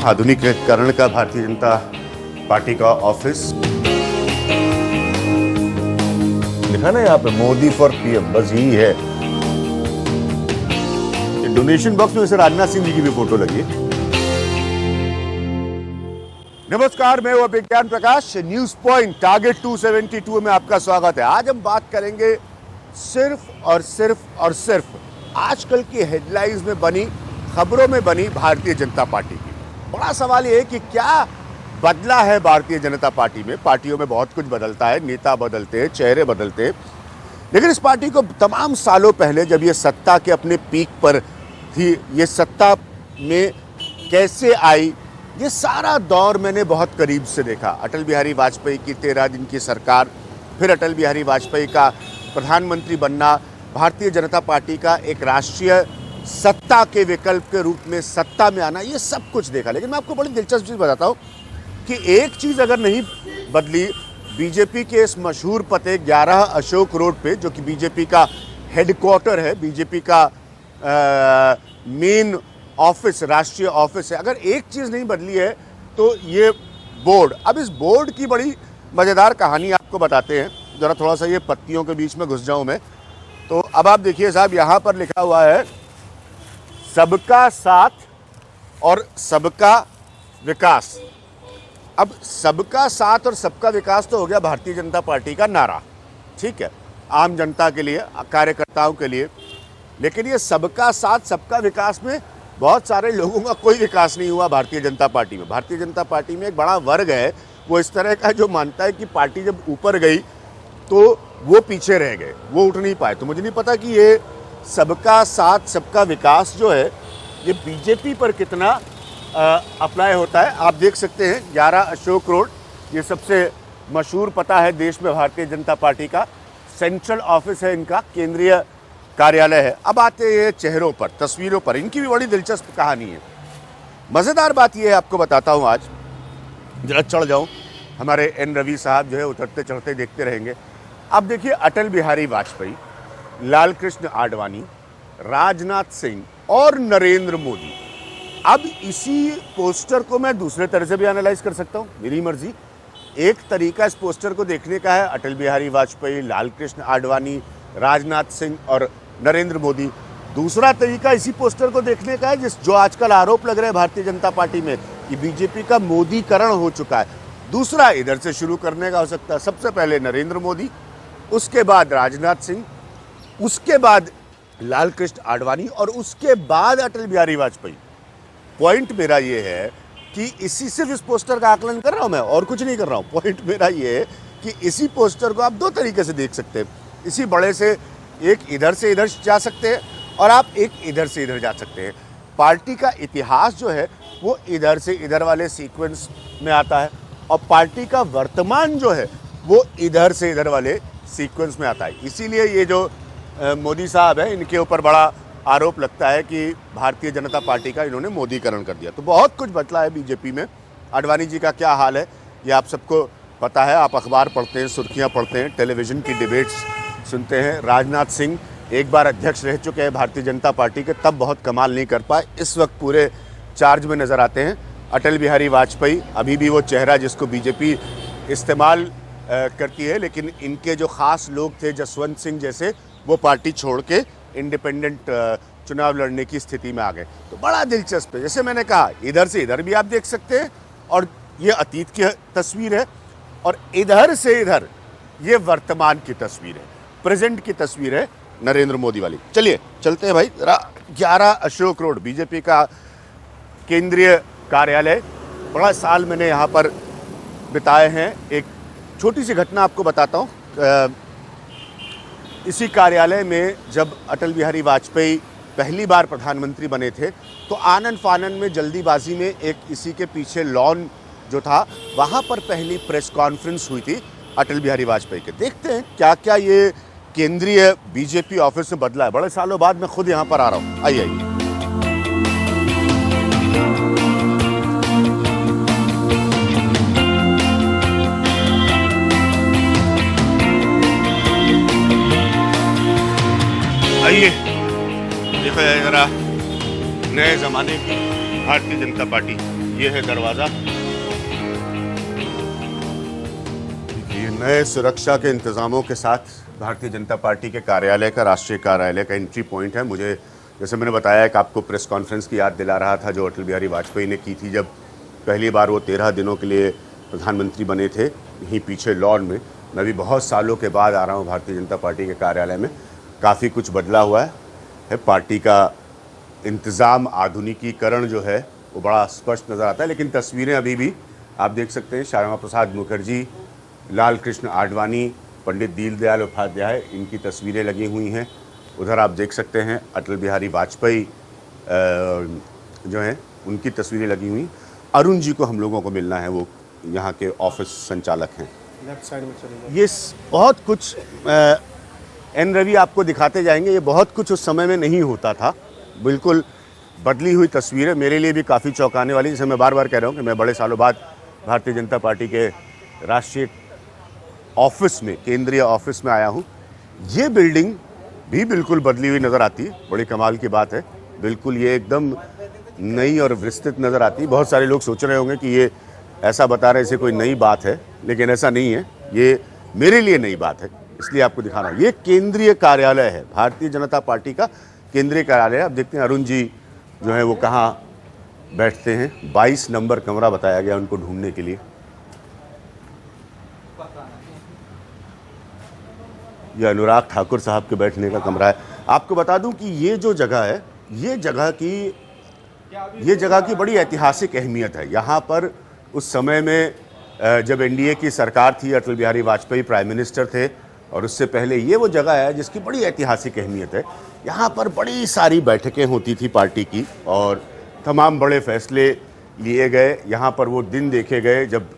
आधुनिकीकरण का भारतीय जनता पार्टी का ऑफिस लिखा ना यहाँ पे मोदी फॉर पीएम, बस यही है। डोनेशन बॉक्स में वैसे राजनाथ सिंह जी की भी फोटो लगी है। नमस्कार, मैं हूं विज्ञान प्रकाश। न्यूज पॉइंट टारगेट 272 में आपका स्वागत है। आज हम बात करेंगे सिर्फ और सिर्फ आजकल की हेडलाइंस में बनी, खबरों में बनी भारतीय जनता पार्टी की। बड़ा सवाल ये है कि क्या बदला है भारतीय जनता पार्टी में। पार्टियों में बहुत कुछ बदलता है, नेता बदलते हैं, चेहरे बदलते हैं, लेकिन इस पार्टी को तमाम सालों पहले जब ये सत्ता के अपने पीक पर थी, ये सत्ता में कैसे आई, ये सारा दौर मैंने बहुत करीब से देखा। अटल बिहारी वाजपेयी की 13 दिन की सरकार, फिर अटल बिहारी वाजपेयी का प्रधानमंत्री बनना, भारतीय जनता पार्टी का एक राष्ट्रीय सत्ता के विकल्प के रूप में सत्ता में आना, ये सब कुछ देखा। लेकिन मैं आपको बड़ी दिलचस्प चीज़ बताता हूँ कि एक चीज़ अगर नहीं बदली, बीजेपी के इस मशहूर पते 11 अशोक रोड पे, जो कि बीजेपी का हेडक्वार्टर है, बीजेपी का मेन ऑफिस, राष्ट्रीय ऑफिस है, अगर एक चीज़ नहीं बदली है तो ये बोर्ड। अब इस बोर्ड की बड़ी मज़ेदार कहानी आपको बताते हैं। ज़रा थोड़ा सा ये पत्तियों के बीच में घुस जाऊं मैं, तो अब आप देखिए साहब, यहाँ पर लिखा हुआ है सबका साथ और सबका विकास। अब सबका साथ और सबका विकास तो हो गया भारतीय जनता पार्टी का नारा, ठीक है, आम जनता के लिए, कार्यकर्ताओं के लिए। लेकिन ये सबका साथ सबका विकास में बहुत सारे लोगों का कोई विकास नहीं हुआ भारतीय जनता पार्टी में। भारतीय जनता पार्टी में एक बड़ा वर्ग है, वो इस तरह का, जो मानता है कि पार्टी जब ऊपर गई तो वो पीछे रह गए, वो उठ नहीं पाए। तो मुझे नहीं पता कि ये सबका साथ सबका विकास जो है ये बीजेपी पर कितना अप्लाई होता है। आप देख सकते हैं 11 अशोक रोड, ये सबसे मशहूर पता है देश में भारतीय जनता पार्टी का। सेंट्रल ऑफिस है इनका, केंद्रीय कार्यालय है। अब आते हैं चेहरों पर, तस्वीरों पर, इनकी भी बड़ी दिलचस्प कहानी है। मज़ेदार बात यह है, आपको बताता हूँ आज, जरा चढ़ जाऊँ, हमारे एन रवि साहब जो है उतरते चढ़ते देखते रहेंगे। अब देखिए, अटल बिहारी वाजपेयी, लाल कृष्ण आडवाणी, राजनाथ सिंह और नरेंद्र मोदी। अब इसी पोस्टर को मैं दूसरे तरह से भी एनालाइज कर सकता हूँ, मेरी मर्जी। एक तरीका इस पोस्टर को देखने का है, अटल बिहारी वाजपेयी, लाल कृष्ण आडवाणी, राजनाथ सिंह और नरेंद्र मोदी। दूसरा तरीका इसी पोस्टर को देखने का है, जो आजकल आरोप लग रहे हैं भारतीय जनता पार्टी में कि बीजेपी का मोदीकरण हो चुका है। दूसरा इधर से शुरू करने का हो सकता है। सबसे पहले नरेंद्र मोदी, उसके बाद राजनाथ सिंह, उसके बाद लाल कृष्ण आडवाणी और उसके बाद अटल बिहारी वाजपेयी। पॉइंट मेरा ये है कि इसी सिर्फ इस पोस्टर का आकलन कर रहा हूं मैं, और कुछ नहीं कर रहा हूं। पॉइंट मेरा ये है कि इसी पोस्टर को आप दो तरीके से देख सकते हैं। इसी बड़े से, एक इधर से इधर जा सकते हैं और आप एक इधर से इधर जा सकते हैं। पार्टी का इतिहास जो है वो इधर से इधर वाले सीक्वेंस में आता है, और पार्टी का वर्तमान जो है वो इधर से इधर वाले सीक्वेंस में आता है। इसीलिए ये जो मोदी साहब है, इनके ऊपर बड़ा आरोप लगता है कि भारतीय जनता पार्टी का इन्होंने मोदीकरण कर दिया। तो बहुत कुछ बदला है बीजेपी में। आडवाणी जी का क्या हाल है ये आप सबको पता है, आप अखबार पढ़ते हैं, सुर्खियां पढ़ते हैं, टेलीविज़न की डिबेट्स सुनते हैं। राजनाथ सिंह एक बार अध्यक्ष रह चुके हैं भारतीय जनता पार्टी के, तब बहुत कमाल नहीं कर पाए, इस वक्त पूरे चार्ज में नज़र आते हैं। अटल बिहारी वाजपेयी अभी भी वो चेहरा जिसको बीजेपी इस्तेमाल करती है, लेकिन इनके जो ख़ास लोग थे, जसवंत सिंह जैसे, वो पार्टी छोड़ के इंडिपेंडेंट चुनाव लड़ने की स्थिति में आ गए। तो बड़ा दिलचस्प है। जैसे मैंने कहा, इधर से इधर भी आप देख सकते हैं, और ये अतीत की तस्वीर है, और इधर से इधर ये वर्तमान की तस्वीर है, प्रेजेंट की तस्वीर है नरेंद्र मोदी वाली। चलिए चलते हैं भाई, 11 अशोक रोड, बीजेपी का केंद्रीय कार्यालय। बड़ा साल मैंने यहाँ पर बिताए हैं। एक छोटी सी घटना आपको बताता हूँ। इसी कार्यालय में जब अटल बिहारी वाजपेयी पहली बार प्रधानमंत्री बने थे, तो आनन फानन में, जल्दीबाजी में, एक इसी के पीछे लॉन जो था, वहाँ पर पहली प्रेस कॉन्फ्रेंस हुई थी अटल बिहारी वाजपेयी के। देखते हैं क्या क्या ये केंद्रीय बीजेपी ऑफिस में बदला है। बड़े सालों बाद मैं खुद यहाँ पर आ रहा हूँ। आइए आइए। आइए, देखो जरा नए ज़माने की भारतीय जनता पार्टी। ये है दरवाजा। ये नए सुरक्षा के इंतजामों के साथ भारतीय जनता पार्टी के कार्यालय का, राष्ट्रीय कार्यालय का एंट्री पॉइंट है। मुझे जैसे मैंने बताया कि आपको प्रेस कॉन्फ्रेंस की याद दिला रहा था जो अटल बिहारी वाजपेयी ने की थी जब पहली बार वो 13 दिनों के लिए प्रधानमंत्री बने थे, यहीं पीछे लॉन में। मैं भी बहुत सालों के बाद आ रहा हूँ भारतीय जनता पार्टी के कार्यालय में। काफ़ी कुछ बदला हुआ है। पार्टी का इंतज़ाम, आधुनिकीकरण जो है वो बड़ा स्पष्ट नज़र आता है। लेकिन तस्वीरें अभी भी आप देख सकते हैं, श्यामा प्रसाद मुखर्जी, लाल कृष्ण आडवाणी, पंडित दीनदयाल उपाध्याय, इनकी तस्वीरें लगी हुई हैं। उधर आप देख सकते हैं अटल बिहारी वाजपेयी जो हैं उनकी तस्वीरें लगी हुई। अरुण जी को हम लोगों को मिलना है, वो यहाँ के ऑफिस संचालक हैं। लेफ्ट साइड में चलिए। ये बहुत कुछ एन रवि आपको दिखाते जाएंगे। ये बहुत कुछ उस समय में नहीं होता था। बिल्कुल बदली हुई तस्वीरें मेरे लिए भी काफ़ी चौंकाने वाली। जैसे मैं बार बार कह रहा हूँ कि मैं बड़े सालों बाद भारतीय जनता पार्टी के राष्ट्रीय ऑफिस में, केंद्रीय ऑफिस में आया हूँ। ये बिल्डिंग भी बिल्कुल बदली हुई नज़र आती है। बड़ी कमाल की बात है। बिल्कुल ये एकदम नई और विस्तृत नज़र आती है। बहुत सारे लोग सोच रहे होंगे कि ये ऐसा बता रहे जैसे कोई नई बात है, लेकिन ऐसा नहीं है। ये मेरे लिए नई बात है, इसलिए आपको दिखा रहा हूँ। ये केंद्रीय कार्यालय है, भारतीय जनता पार्टी का केंद्रीय कार्यालय। आप देखते हैं अरुण जी जो है वो कहाँ बैठते हैं। 22 नंबर कमरा बताया गया उनको ढूंढने के लिए। ये अनुराग ठाकुर साहब के बैठने का कमरा है। आपको बता दूं कि ये जो जगह है, ये जगह की बड़ी ऐतिहासिक अहमियत है। यहाँ पर उस समय में जब एनडीए की सरकार थी, अटल बिहारी वाजपेयी प्राइम मिनिस्टर थे, और उससे पहले ये वो जगह है जिसकी बड़ी ऐतिहासिक अहमियत है। यहाँ पर बड़ी सारी बैठकें होती थी पार्टी की और तमाम बड़े फैसले लिए गए। यहाँ पर वो दिन देखे गए जब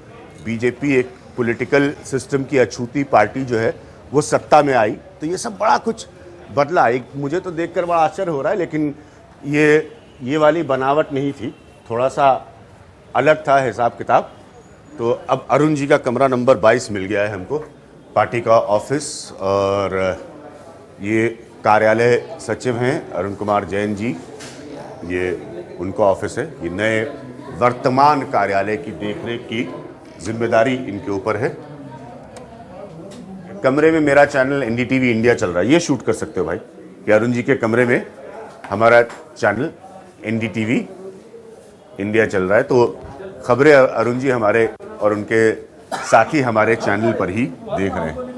बीजेपी, एक पॉलिटिकल सिस्टम की अछूती पार्टी जो है, वो सत्ता में आई। तो ये सब बड़ा कुछ बदला। एक मुझे तो देखकर बड़ा आश्चर्य हो रहा है, लेकिन ये वाली बनावट नहीं थी, थोड़ा सा अलग था हिसाब किताब। तो अब अरुण जी का कमरा नंबर 22 मिल गया है हमको, पार्टी का ऑफिस। और ये कार्यालय सचिव हैं अरुण कुमार जैन जी, ये उनका ऑफिस है। ये नए वर्तमान कार्यालय की देखरेख की जिम्मेदारी इनके ऊपर है। कमरे में मेरा चैनल एनडीटीवी इंडिया चल रहा है, ये शूट कर सकते हो भाई कि अरुण जी के कमरे में हमारा चैनल एनडीटीवी इंडिया चल रहा है। तो खबरें अरुण जी हमारे और उनके साथी हमारे चैनल पर ही देख रहे हैं।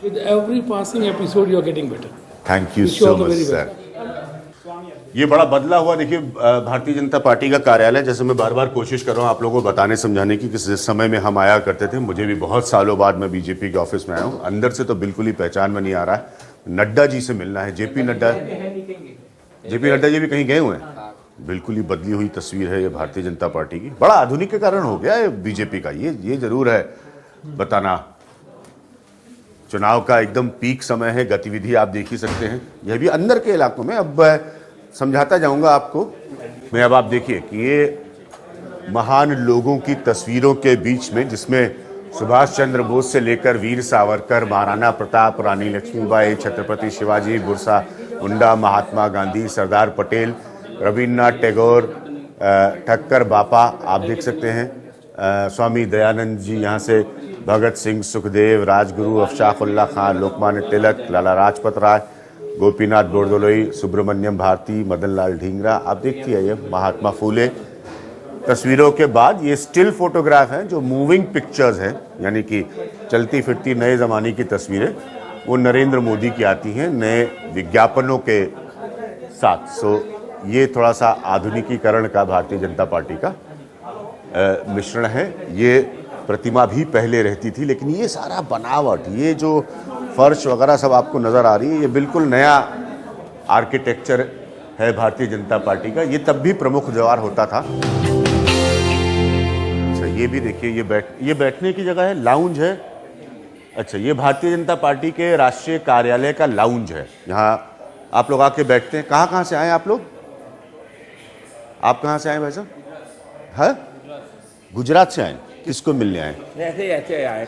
With every passing episode, you are getting better. Thank you so much sir. ये बड़ा बदला हुआ देखिए भारतीय जनता पार्टी का कार्यालय। जैसे मैं बार बार कोशिश कर रहा हूँ आप लोगों को बताने समझाने की कि जिस समय में हम आया करते थे, मुझे भी बहुत सालों बाद मैं बीजेपी के ऑफिस में आया हूँ। अंदर से तो बिल्कुल ही पहचान में नहीं आ रहा है। नड्डा जी से मिलना है, जेपी नड्डा जी भी कहीं गए हुए हैं। बिल्कुल ही बदली हुई तस्वीर है ये भारतीय जनता पार्टी की। बड़ा आधुनिकीकरण हो गया है बीजेपी का, ये जरूर है बताना। चुनाव का एकदम पीक समय है, गतिविधि आप देख ही सकते हैं। यह भी अंदर के इलाकों में। अब समझाता जाऊंगा आपको मैं। अब आप देखिए कि ये महान लोगों की तस्वीरों के बीच में, जिसमें सुभाष चंद्र बोस से लेकर वीर सावरकर, महाराणा प्रताप, रानी लक्ष्मीबाई, छत्रपति शिवाजी, बिरसा मुंडा, महात्मा गांधी, सरदार पटेल, रविन्द्रनाथ टैगोर, ठक्कर बापा आप देख सकते हैं, स्वामी दयानंद जी, यहाँ से भगत सिंह, सुखदेव, राजगुरु, अफशाकुल्ला खान, लोकमान्य तिलक, लाला लाजपत राय, गोपीनाथ बोरदोलोई, सुब्रमण्यम भारती, मदन लाल ढींगरा आप देखती है। ये महात्मा फूले। तस्वीरों के बाद ये स्टिल फोटोग्राफ हैं जो मूविंग पिक्चर्स हैं, यानी कि चलती फिरती नए ज़माने की तस्वीरें। वो नरेंद्र मोदी की आती हैं नए विज्ञापनों के साथ। सो ये थोड़ा सा आधुनिकीकरण का भारतीय जनता पार्टी का मिश्रण है। ये प्रतिमा भी पहले रहती थी, लेकिन ये सारा बनावट, ये जो फर्श वगैरह सब आपको नज़र आ रही है, ये बिल्कुल नया आर्किटेक्चर है भारतीय जनता पार्टी का। ये तब भी प्रमुख द्वार होता था। अच्छा ये भी देखिए, ये बैठने की जगह है, लाउंज है। अच्छा ये भारतीय जनता पार्टी के राष्ट्रीय कार्यालय का लाउंज है। यहाँ आप लोग आके बैठते हैं। कहाँ से आए आप लोग? आप कहाँ से आए भाई साहब? है गुजरात से आए। किसको मिलने आए? ऐसे आए।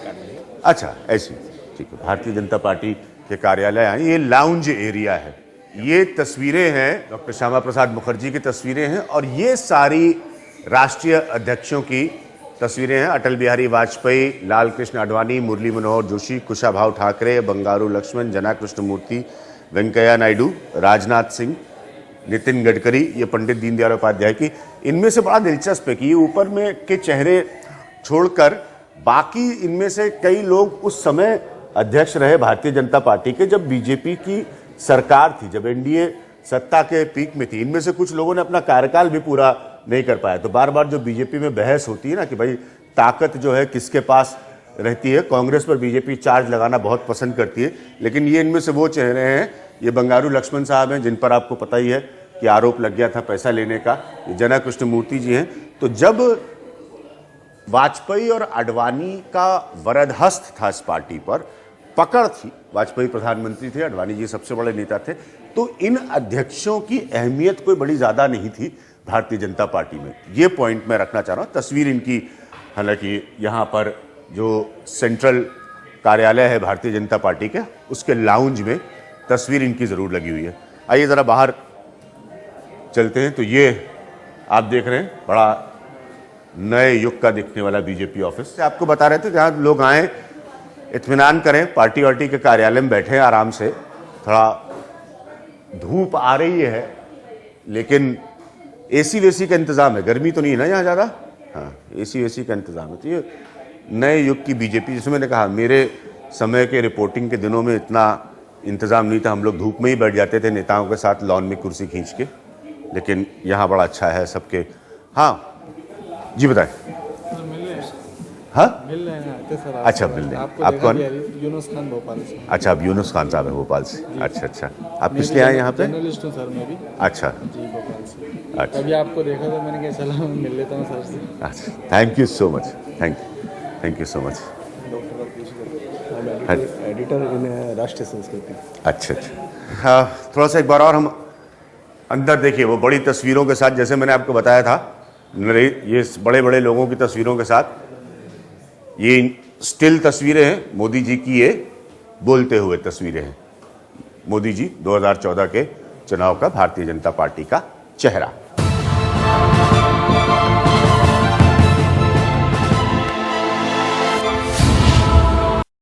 अच्छा ऐसे, ठीक है। भारतीय जनता पार्टी के कार्यालय आए। ये लाउंज एरिया है। ये तस्वीरें हैं डॉक्टर श्यामा प्रसाद मुखर्जी की तस्वीरें हैं, और ये सारी राष्ट्रीय अध्यक्षों की तस्वीरें हैं। अटल बिहारी वाजपेयी, लाल कृष्ण आडवाणी, मुरली मनोहर जोशी, कुशाभाऊ ठाकरे, बंगारू लक्ष्मण, जना कृष्णमूर्ति, वेंकैया नायडू, राजनाथ सिंह, नितिन गडकरी, ये पंडित दीनदयाल उपाध्याय की। इनमें से बड़ा दिलचस्प है कि ये ऊपर में के चेहरे छोड़कर बाकी इनमें से कई लोग उस समय अध्यक्ष रहे भारतीय जनता पार्टी के, जब बीजेपी की सरकार थी, जब एनडीए सत्ता के पीक में थी। इनमें से कुछ लोगों ने अपना कार्यकाल भी पूरा नहीं कर पाया। तो बार बार जो बीजेपी में बहस होती है ना कि भाई ताकत जो है किसके पास रहती है, कांग्रेस पर बीजेपी चार्ज लगाना बहुत पसंद करती है, लेकिन ये इनमें से वो चेहरे हैं। ये बंगारू लक्ष्मण साहब हैं, जिन पर आपको पता ही है कि आरोप लग गया था पैसा लेने का। ये जना कृष्णमूर्ति जी हैं। तो जब वाजपेयी और आडवाणी का वरदहस्त था इस पार्टी पर, पकड़ थी, वाजपेयी प्रधानमंत्री थे, आडवाणी जी सबसे बड़े नेता थे, तो इन अध्यक्षों की अहमियत कोई बड़ी ज़्यादा नहीं थी भारतीय जनता पार्टी में। ये पॉइंट मैं रखना चाह रहा हूँ। तस्वीर इनकी, हालांकि यहाँ पर जो सेंट्रल कार्यालय है भारतीय जनता पार्टी के, उसके लाउंज में तस्वीर इनकी ज़रूर लगी हुई है। आइए ज़रा बाहर चलते हैं। तो ये आप देख रहे हैं बड़ा नए युग का दिखने वाला बीजेपी ऑफिस। आपको बता रहे थे जहाँ लोग आएँ, इत्मीनान करें, पार्टी वार्टी के कार्यालय में बैठे आराम से। थोड़ा धूप आ रही है लेकिन एसी वेसी का इंतज़ाम है, गर्मी तो नहीं है ना यहाँ ज़्यादा। हाँ, एसी वेसी का इंतज़ाम है। तो ये नए युग की बीजेपी, जैसे मैंने कहा, मेरे समय के रिपोर्टिंग के दिनों में इतना इंतज़ाम नहीं था। हम लोग धूप में ही बैठ जाते थे नेताओं के साथ लॉन में कुर्सी खींच के, लेकिन यहाँ बड़ा अच्छा है सबके। हाँ जी बताएं। हाँ मिल रहे हैं सर। अच्छा, मिल रहे हैं। आप कौन? यूनुस खान भोपाल से। अच्छा, आप यूनुस खान साहब हैं भोपाल से। अच्छा अच्छा, आप किस लिए आए यहाँ पे? जर्नलिस्ट हूँ सर मैं भी। अच्छा जी, भोपाल से। अच्छा अभी आपको देखा था, मैंने कहा चला मैं मिल लेता हूँ सर से। अच्छा, thank you so much. Thank you so much. Doctor editor in राष्ट्रीय संस्कृति। अच्छा अच्छा, हाँ, थोड़ा सा एक बार और हम अंदर देखिए। वो बड़ी तस्वीरों के साथ, जैसे मैंने आपको बताया था, ये बड़े बड़े लोगों की तस्वीरों के साथ, ये स्टिल तस्वीरें हैं मोदी जी की, ये बोलते हुए तस्वीरें हैं। मोदी जी 2014 के चुनाव का भारतीय जनता पार्टी का चेहरा।